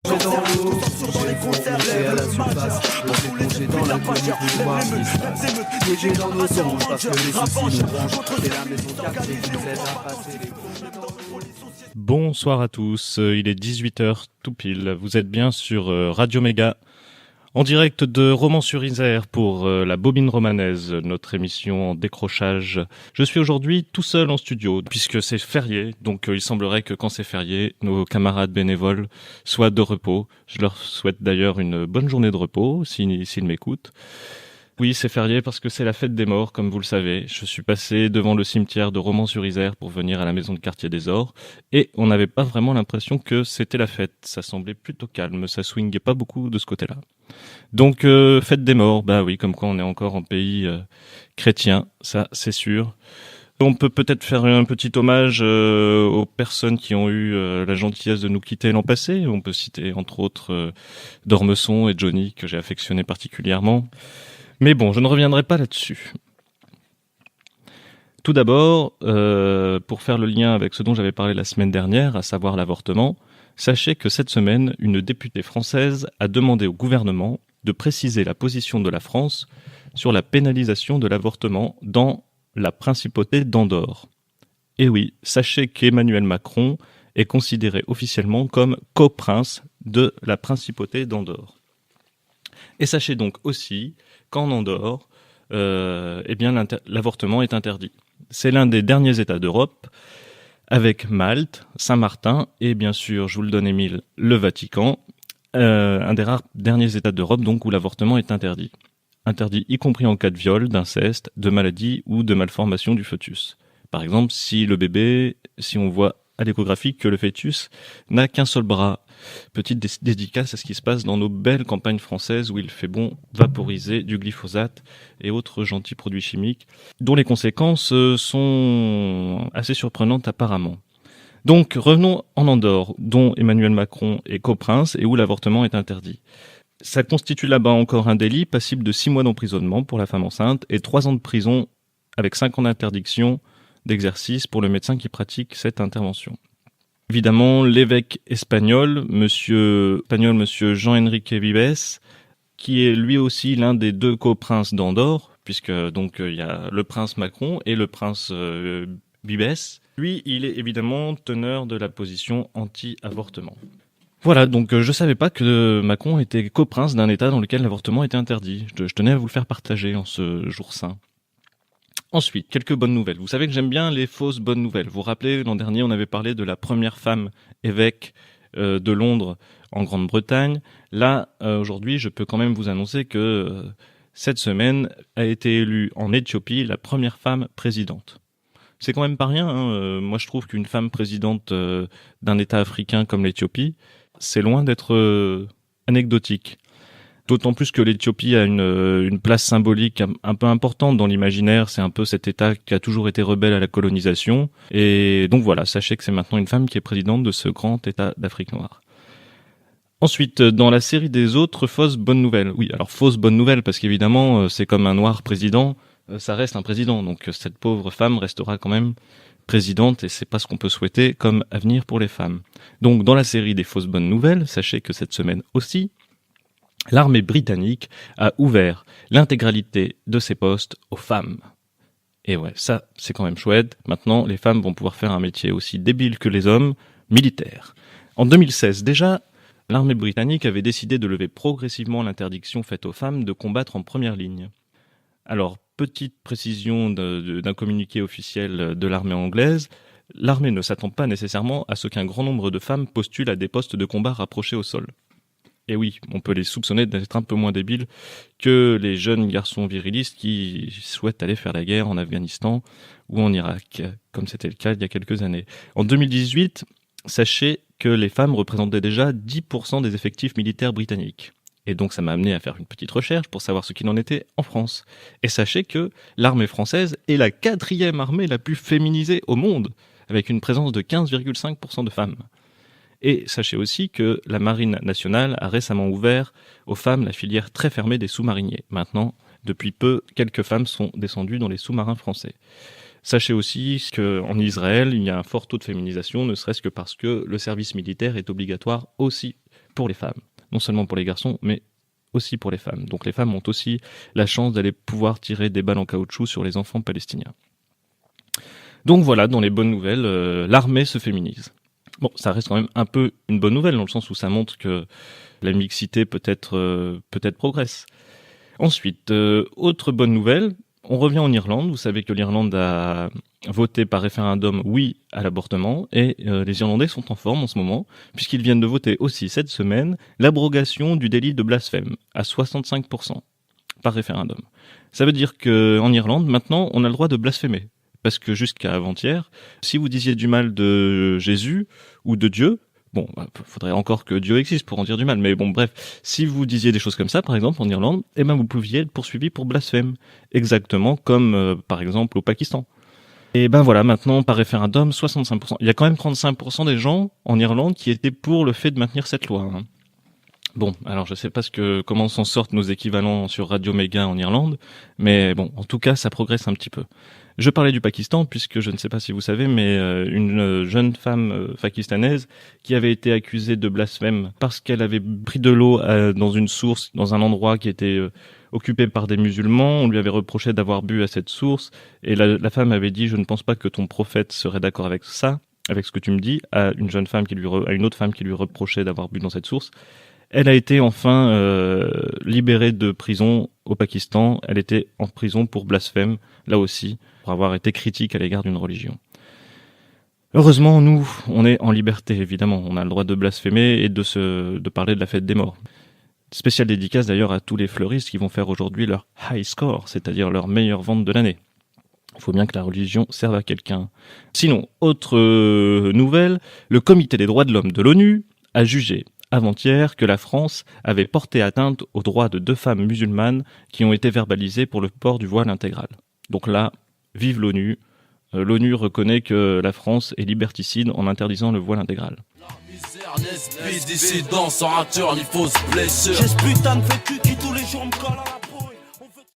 Dans l'eau, dans les concerts, à la surface, on fait plonger dans la nuit pour voir ce qui se passe. Piégé dans nos songes, parce que les soucis nous branchent. C'est la maison quartier qui nous aide à passer les Bonsoir à tous, il est 18h tout pile, vous êtes bien sur Radio Méga, en direct de Romans-sur-Isère pour la Bobine Romanaise, notre émission en décrochage. Je suis aujourd'hui tout seul en studio, puisque c'est férié, donc il semblerait que quand c'est férié, nos camarades bénévoles soient de repos. Je leur souhaite d'ailleurs une bonne journée de repos, s'ils m'écoutent. Oui, c'est férié parce que c'est la fête des morts, comme vous le savez. Je suis passé devant le cimetière de Romans-sur-Isère pour venir à la maison de quartier des Ors, et on n'avait pas vraiment l'impression que c'était la fête. Ça semblait plutôt calme, ça swingait pas beaucoup de ce côté-là. Donc, fête des morts, bah oui, comme quoi on est encore en pays chrétien, ça c'est sûr. On peut peut-être faire un petit hommage aux personnes qui ont eu la gentillesse de nous quitter l'an passé. On peut citer entre autres Dormesson et Johnny, que j'ai affectionné particulièrement. Mais bon, je ne reviendrai pas là-dessus. Tout d'abord, pour faire le lien avec ce dont j'avais parlé la semaine dernière, à savoir l'avortement, sachez que cette semaine, une députée française a demandé au gouvernement de préciser la position de la France sur la pénalisation de l'avortement dans la principauté d'Andorre. Et oui, sachez qu'Emmanuel Macron est considéré officiellement comme coprince de la principauté d'Andorre. Et sachez donc aussi qu'en Andorre, l'avortement est interdit. C'est l'un des derniers États d'Europe, avec Malte, Saint-Martin et bien sûr, je vous le donne Émile, le Vatican, un des rares derniers États d'Europe donc où l'avortement est interdit. Interdit y compris en cas de viol, d'inceste, de maladie ou de malformation du fœtus. Par exemple, si on voit à l'échographie que le fœtus n'a qu'un seul bras. Petite dédicace à ce qui se passe dans nos belles campagnes françaises où il fait bon vaporiser du glyphosate et autres gentils produits chimiques dont les conséquences sont assez surprenantes apparemment. Donc revenons en Andorre, dont Emmanuel Macron est coprince et où l'avortement est interdit. Ça constitue là-bas encore un délit passible de 6 mois d'emprisonnement pour la femme enceinte et 3 ans de prison avec 5 ans d'interdiction d'exercice pour le médecin qui pratique cette intervention. Évidemment, l'évêque espagnol, monsieur Jean-Enrique Vives, qui est lui aussi l'un des 2 coprinces d'Andorre, puisque donc il y a le prince Macron et le prince Vives. Lui, il est évidemment teneur de la position anti-avortement. Voilà, donc je savais pas que Macron était coprince d'un État dans lequel l'avortement était interdit. Je tenais à vous le faire partager en ce jour saint. Ensuite, quelques bonnes nouvelles. Vous savez que j'aime bien les fausses bonnes nouvelles. Vous vous rappelez, l'an dernier, on avait parlé de la première femme évêque de Londres en Grande-Bretagne. Là, aujourd'hui, je peux quand même vous annoncer que cette semaine a été élue en Éthiopie la première femme présidente. C'est quand même pas rien, hein. Moi, je trouve qu'une femme présidente d'un État africain comme l'Éthiopie, c'est loin d'être anecdotique. D'autant plus que l'Éthiopie a une place symbolique un peu importante dans l'imaginaire. C'est un peu cet État qui a toujours été rebelle à la colonisation. Et donc voilà, sachez que c'est maintenant une femme qui est présidente de ce grand État d'Afrique noire. Ensuite, dans la série des autres fausses bonnes nouvelles. Oui, alors fausses bonnes nouvelles, parce qu'évidemment, c'est comme un noir président, ça reste un président. Donc cette pauvre femme restera quand même présidente et c'est pas ce qu'on peut souhaiter comme avenir pour les femmes. Donc dans la série des fausses bonnes nouvelles, sachez que cette semaine aussi, l'armée britannique a ouvert l'intégralité de ses postes aux femmes. Et ouais, ça, c'est quand même chouette. Maintenant, les femmes vont pouvoir faire un métier aussi débile que les hommes, militaire. En 2016, déjà, l'armée britannique avait décidé de lever progressivement l'interdiction faite aux femmes de combattre en première ligne. Alors, petite précision d'un communiqué officiel de l'armée anglaise, l'armée ne s'attend pas nécessairement à ce qu'un grand nombre de femmes postulent à des postes de combat rapprochés au sol. Et oui, on peut les soupçonner d'être un peu moins débiles que les jeunes garçons virilistes qui souhaitent aller faire la guerre en Afghanistan ou en Irak, comme c'était le cas il y a quelques années. En 2018, sachez que les femmes représentaient déjà 10% des effectifs militaires britanniques. Et donc ça m'a amené à faire une petite recherche pour savoir ce qu'il en était en France. Et sachez que l'armée française est la 4e armée la plus féminisée au monde, avec une présence de 15,5% de femmes. Et sachez aussi que la Marine nationale a récemment ouvert aux femmes la filière très fermée des sous-mariniers. Maintenant, depuis peu, quelques femmes sont descendues dans les sous-marins français. Sachez aussi qu'en Israël, il y a un fort taux de féminisation, ne serait-ce que parce que le service militaire est obligatoire aussi pour les femmes. Non seulement pour les garçons, mais aussi pour les femmes. Donc les femmes ont aussi la chance d'aller pouvoir tirer des balles en caoutchouc sur les enfants palestiniens. Donc voilà, dans les bonnes nouvelles, l'armée se féminise. Bon, ça reste quand même un peu une bonne nouvelle, dans le sens où ça montre que la mixité peut-être progresse. Ensuite, autre bonne nouvelle, on revient en Irlande. Vous savez que l'Irlande a voté par référendum oui à l'avortement, et les Irlandais sont en forme en ce moment, puisqu'ils viennent de voter aussi cette semaine l'abrogation du délit de blasphème à 65% par référendum. Ça veut dire qu'en Irlande, maintenant, on a le droit de blasphémer. Parce que jusqu'à avant-hier, si vous disiez du mal de Jésus ou de Dieu, bon, faudrait encore que Dieu existe pour en dire du mal, mais bon, bref, si vous disiez des choses comme ça, par exemple, en Irlande, eh ben, vous pouviez être poursuivi pour blasphème. Exactement comme, par exemple, au Pakistan. Et ben voilà, maintenant, par référendum, 65%. Il y a quand même 35% des gens en Irlande qui étaient pour le fait de maintenir cette loi, hein. Bon, alors je sais pas comment s'en sortent nos équivalents sur Radio Méga en Irlande, mais bon, en tout cas, ça progresse un petit peu. Je parlais du Pakistan, puisque je ne sais pas si vous savez, mais une jeune femme pakistanaise qui avait été accusée de blasphème parce qu'elle avait pris de l'eau dans une source, dans un endroit qui était occupé par des musulmans. On lui avait reproché d'avoir bu à cette source, et la femme avait dit « Je ne pense pas que ton prophète serait d'accord avec ça, avec ce que tu me dis », à une jeune femme à une autre femme qui lui reprochait d'avoir bu dans cette source. Elle a été enfin libérée de prison au Pakistan. Elle était en prison pour blasphème, là aussi, pour avoir été critique à l'égard d'une religion. Heureusement, nous, on est en liberté, évidemment. On a le droit de blasphémer et de parler de la fête des morts. Spéciale dédicace d'ailleurs à tous les fleuristes qui vont faire aujourd'hui leur high score, c'est-à-dire leur meilleure vente de l'année. Il faut bien que la religion serve à quelqu'un. Sinon, autre nouvelle, le Comité des droits de l'homme de l'ONU a jugé avant-hier que la France avait porté atteinte aux droits de 2 femmes musulmanes qui ont été verbalisées pour le port du voile intégral. Donc là, vive l'ONU. L'ONU reconnaît que la France est liberticide en interdisant le voile intégral. Dissident sans rature ni fausse blessure. J'ai ce putain de vécu qui tous les jours me colle à la